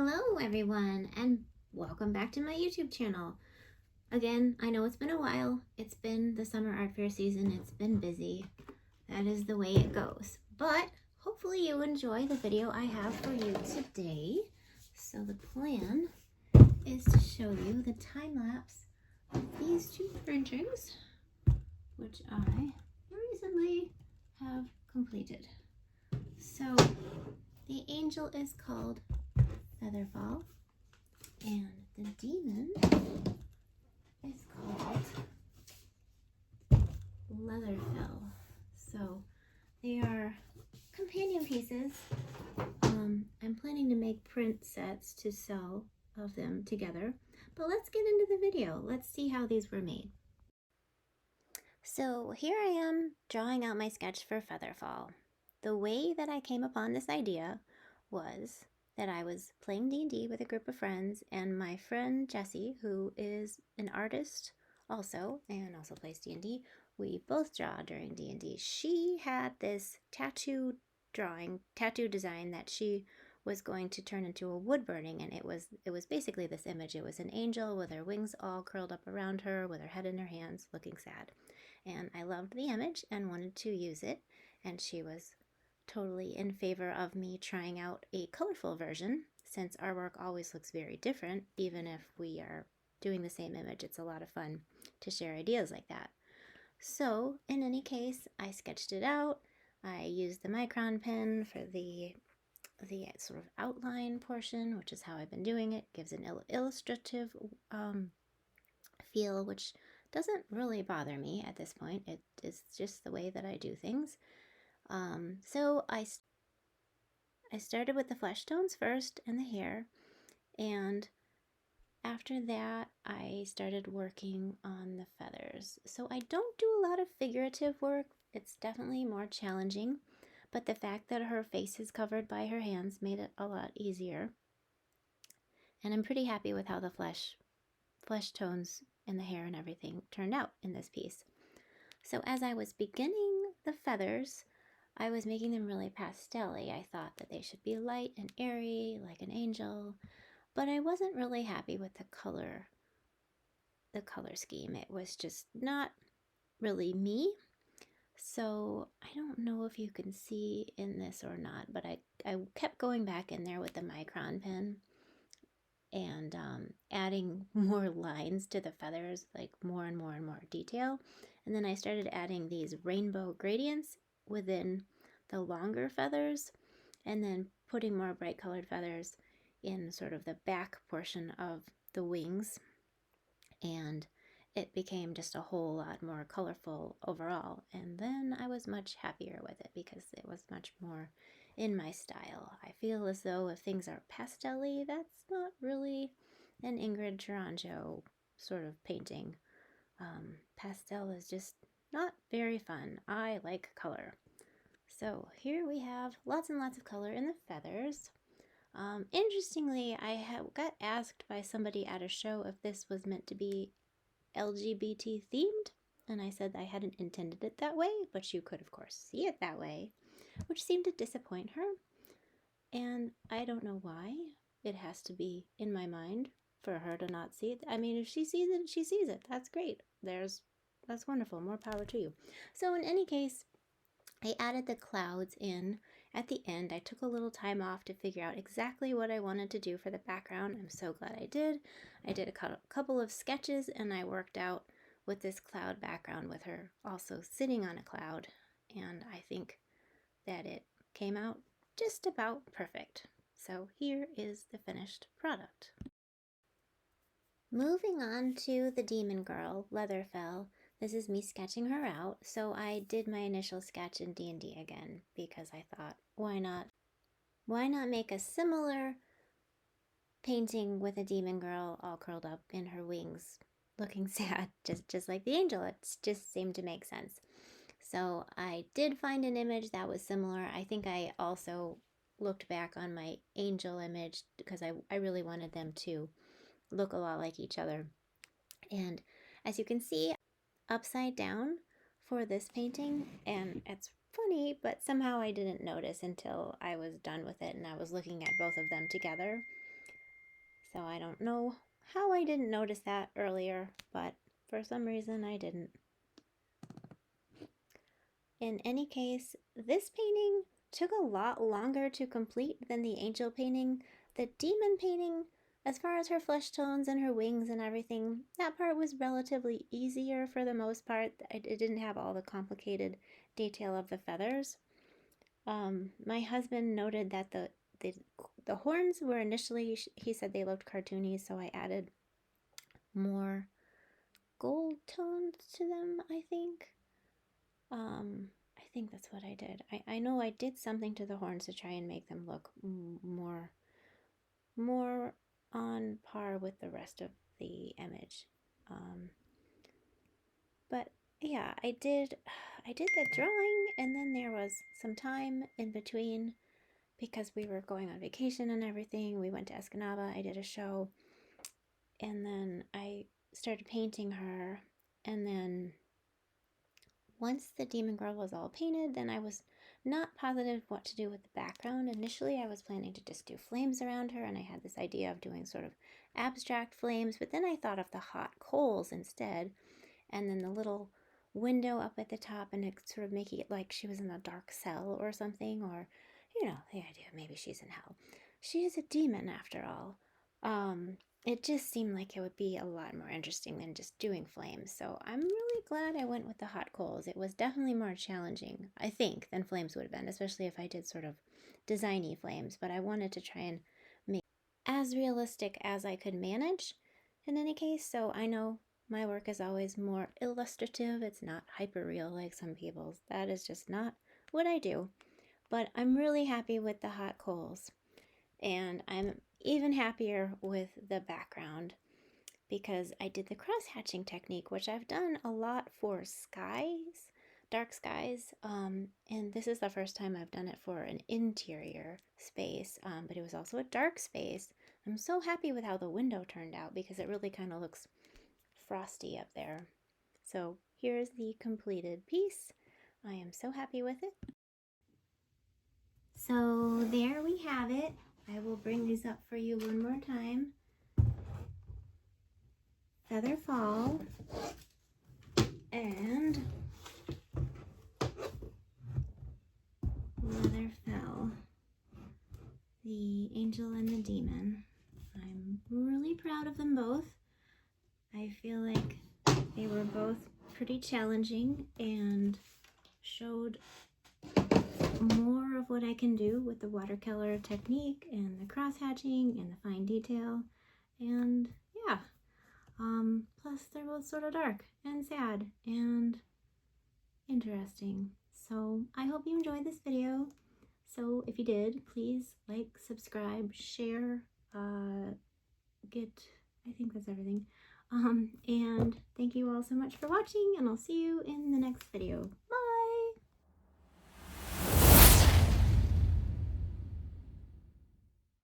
Hello everyone, and welcome back to my YouTube channel. Again, I know it's been a while. It's been the summer art fair season. It's been busy. That is the way it goes. But hopefully you enjoy the video I have for you today. So the plan is to show you the time lapse of these two printings, which I recently have completed. So the angel is called Featherfall, and the demon is called Leatherfell. So they are companion pieces. I'm planning to make print sets to sell of them together, but let's get into the video. Let's see how these were made. So here I am drawing out my sketch for Featherfall. The way that I came upon this idea was that I was playing D&D with a group of friends, and my friend Jessie, who is an artist also and also plays D&D, we both draw during D&D. She had this tattoo design that she was going to turn into a wood burning, and it was basically this image. It was an angel with her wings all curled up around her, with her head in her hands, looking sad. And I loved the image and wanted to use it, and she was totally in favor of me trying out a colorful version, since our work always looks very different. Even if we are doing the same image, it's a lot of fun to share ideas like that. So in any case, I sketched it out. I used the micron pen for the sort of outline portion, which is how I've been doing it. Gives an illustrative feel, which doesn't really bother me at this point. It is just the way that I do things. So I started with the flesh tones first and the hair, and after that I started working on the feathers. So I don't do a lot of figurative work. It's definitely more challenging, but the fact that her face is covered by her hands made it a lot easier. And I'm pretty happy with how the flesh tones and the hair and everything turned out in this piece. So as I was beginning the feathers, I was making them really pastel-y. I thought that they should be light and airy, like an angel, but I wasn't really happy with the color scheme. It was just not really me. So I don't know if you can see in this or not, but I kept going back in there with the micron pen and adding more lines to the feathers, like more and more and more detail. And then I started adding these rainbow gradients within the longer feathers, and then putting more bright colored feathers in sort of the back portion of the wings. And it became just a whole lot more colorful overall. And then I was much happier with it because it was much more in my style. I feel as though if things are pastel-y, that's not really an Ingrid Tourangeau sort of painting. Pastel is just not very fun. I like color. So here we have lots and lots of color in the feathers. Interestingly, I got asked by somebody at a show if this was meant to be LGBT themed, and I said I hadn't intended it that way, but you could of course see it that way, which seemed to disappoint her. And I don't know why it has to be in my mind for her to not see it. I mean, if she sees it, she sees it. That's great. That's wonderful. More power to you. So in any case, I added the clouds in at the end. I took a little time off to figure out exactly what I wanted to do for the background. I'm so glad I did. I did a couple of sketches, and I worked out with this cloud background with her also sitting on a cloud, and I think that it came out just about perfect. So here is the finished product. Moving on to the demon girl, Leatherfell. This is me sketching her out. So I did my initial sketch in D&D again because I thought, why not? Why not make a similar painting with a demon girl all curled up in her wings, looking sad, just like the angel? It just seemed to make sense. So I did find an image that was similar. I think I also looked back on my angel image because I really wanted them to look a lot like each other. And as you can see, upside down for this painting, and it's funny, but somehow I didn't notice until I was done with it and I was looking at both of them together. So I don't know how I didn't notice that earlier, but for some reason I didn't. In any case, this painting took a lot longer to complete than the angel painting. The demon painting, as far as her flesh tones and her wings and everything, that part was relatively easier for the most part. It didn't have all the complicated detail of the feathers. My husband noted that the horns were initially, he said they looked cartoony, so I added more gold tones to them, I think. I think that's what I did. I know I did something to the horns to try and make them look more on par with the rest of the image. But yeah, I did the drawing, and then there was some time in between because we were going on vacation and everything. We went to Escanaba, I did a show, and then I started painting her, and then once the demon girl was all painted, then I was not positive what to do with the background. Initially, I was planning to just do flames around her, and I had this idea of doing sort of abstract flames, but then I thought of the hot coals instead, and then the little window up at the top, and it sort of making it like she was in a dark cell or something, or, you know, the idea maybe she's in hell. She is a demon after all. It just seemed like it would be a lot more interesting than just doing flames. So I'm really glad I went with the hot coals. It was definitely more challenging, I think, than flames would have been, especially if I did sort of designy flames. But I wanted to try and make as realistic as I could manage in any case. So I know my work is always more illustrative. It's not hyper real like some people's. That is just not what I do. But I'm really happy with the hot coals. And I'm even happier with the background because I did the cross hatching technique, which I've done a lot for skies, dark skies, and this is the first time I've done it for an interior space, but it was also a dark space. I'm so happy with how the window turned out because it really kind of looks frosty up there. So here's the completed piece. I am so happy with it. So there we have it. I will bring these up for you one more time. Feather Fall and Leather Fell, the angel and the demon. I'm really proud of them both. I feel like they were both pretty challenging and showed more of what I can do with the watercolor technique and the cross hatching and the fine detail. And yeah, plus they're both sort of dark and sad and interesting. So I hope you enjoyed this video. So if you did, please like, subscribe, share, I think that's everything. And thank you all so much for watching, and I'll see you in the next video. Bye!